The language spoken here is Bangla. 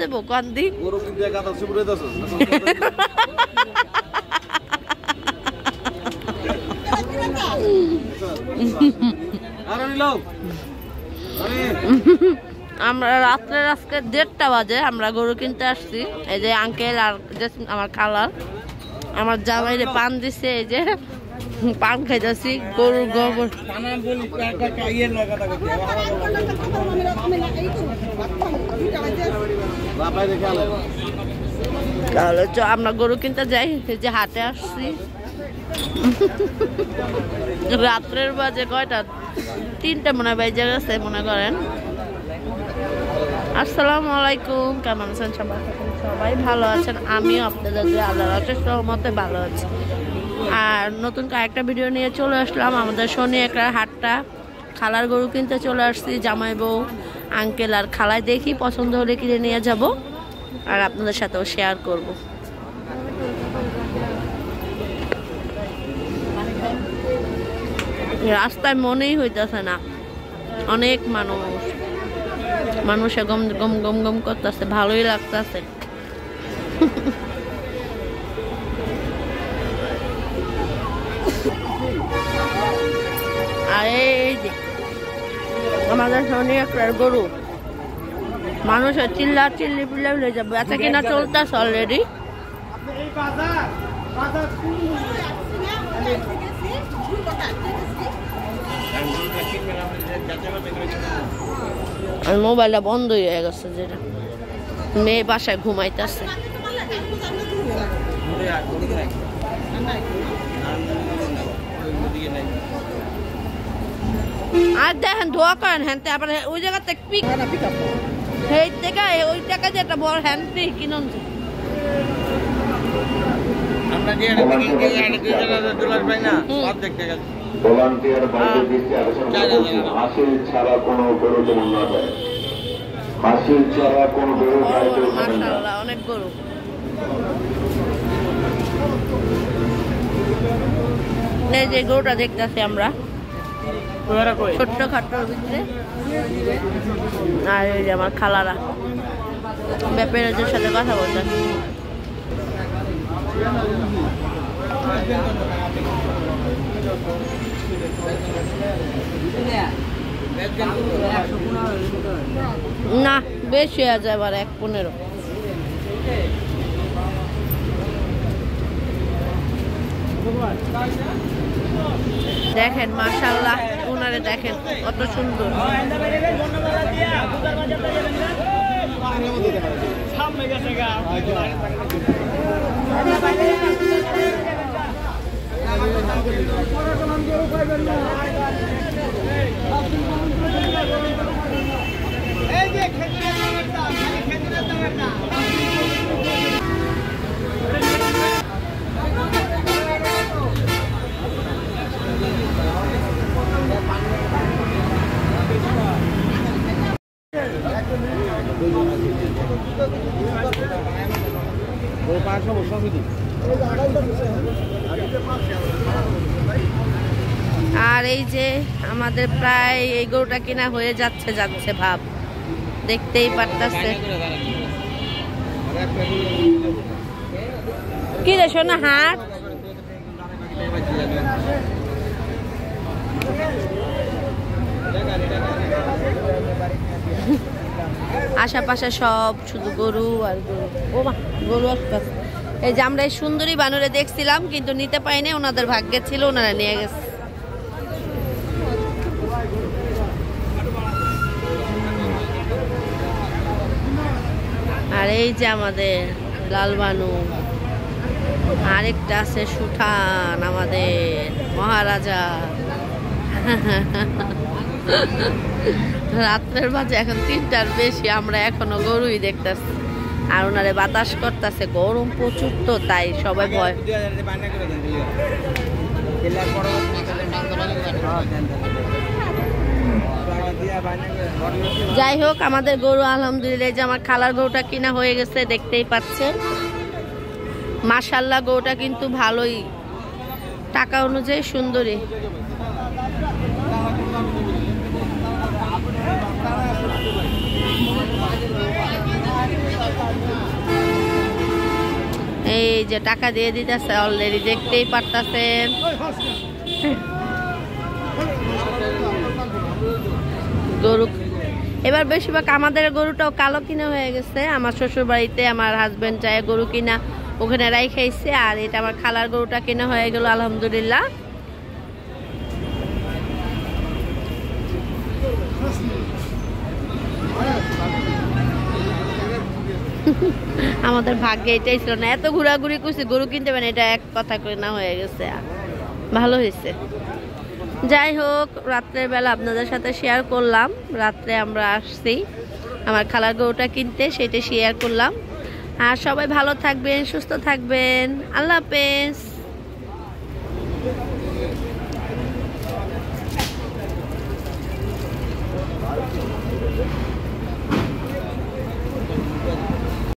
দেবো কান্দি আমরা রাত্রের আজকে 1:30 বাজে আমরা গরু কিনতে আসছি। এই যে আঙ্কেল আর আমার খালার আমার জামাইরে পান দিছে, এই যে পান খাইতেছি গরুর গোবর। তাহলে আমরা গরু কিনতে যাই, এই যে হাটে আসছি। রাত্রের বাজে কয়টা 3টা মনে বেজে গেছে মনে করেন। আসসালামু আলাইকুম, কেমন আছেন সবাই? সবাই ভালো আছেন, আমিও আপনাদের আল্লাহর রহমতে ভালো আছি। আর নতুন আরেকটা ভিডিও নিয়ে চলে আসলাম। আমাদের শনি একরার হাটটা, খালার গরু কিনতে চলে আসছি। জামাই বউ আঙ্কেল আর খালায় দেখি পছন্দ হলে কিনে নিয়ে যাব আর আপনাদের সাথেও শেয়ার করব। রাস্তায় মনেই হইতেছে না, অনেক মানুষে গম গম গম গম করতেছে, ভালোই লাগতেছে। আর এই যে আমাদের শনি একটার গরু, মানুষের চিল্লা চিল্লি পিল্লা হয়ে যাবে, এত কিনা চলতেছে অলরেডি। আর মোবাইলটা বন্ধ হয়ে গেছে, যেটা মেয়ে বাসায় ঘুমাইতেছে। আর দেখেন দোয়া করেন হ্যান্তে আবার ওই জায়গাতে পিক সেই থেকে ওই টাকা যেটা বড় হ্যান্ডি কিনুন। আমরা যে $2 পাই না সব দেখতে গেছি। ভলান্টিয়ার বাইরে দিতে আলোচনা হাসিল ছাড়া কোনো গরু যেমন না যায়, হাসিল ছাড়া কোনো গরু গাইতে পারে না। মাশাআল্লাহ, অনেক গরু। এই যে গরুটা দেখতেছি আমরা ছোট্ট খাট্টোর ভিতরে। আর এই যে আমার খালারা ব্যাপারীদের সাথে কথা বলতেন। না বেশি আছে, আবার 1.15। দেখেন মাশাআল্লাহ, ওনারে দেখেন কত সুন্দর। আর এই যে আমাদের প্রায় এই গরুটা কিনা হয়ে যাচ্ছে ভাব, দেখতেই পারতেছে। কি রে সোনা হাট? আশেপাশে সব শুধু গরু আর গরু। ও মা, গরু আসতেছে। এই যে আমরা এই সুন্দরী বানরে দেখছিলাম কিন্তু নিতে পাইনি, ওনাদের ভাগ্যে ছিল, ওনারা নিয়ে গেছে। আর এই যে আমাদের লাল বানু, আরেকটা আছে সুঠান আমাদের মহারাজা। রাত্রের বাজে এখন 3টার বেশি, আমরা এখনো গরুই দেখতেছি। আর ওনারে বাতাস করতেছে, গরম প্রচুর তো, তাই সবাই ভয়। যাই হোক, আমাদের গরু আলহামদুলিল্লাহ, যে আমার খালার গরুটা কিনা হয়ে গেছে, দেখতেই পাচ্ছেন। মাশাআল্লাহ, গরুটা কিন্তু ভালোই, টাকা অনুযায়ী সুন্দরী। এই যে টাকা দিয়ে দিতেছে অলরেডি, দেখতেই পারতেছেন। গরু এবার বেশিরভাগ আমাদের গরুটাও কালো কিনা হয়ে গেছে। আমার শ্বশুর বাড়িতে আমার হাজবেন্ড চায় গরু কিনা, ওখানে রাই খাইছে। আর এটা আমার খালার গরুটা কিনা হয়ে গেল আলহামদুলিল্লাহ। আমাদের ভাগ্যে এটাই ছিল না, এত ঘোরাঘুরি করছি গরু কিনতে পারেন, এটা এক কথা করে না হয়ে গেছে। ভালো হয়েছে। যাই হোক, রাত্রের বেলা আপনাদের সাথে শেয়ার করলাম। রাত্রে আমরা আসছি আমার খালার গরুটা কিনতে, সেটা শেয়ার করলাম। আর সবাই ভালো থাকবেন, সুস্থ থাকবেন। আল্লাহ হাফেজ।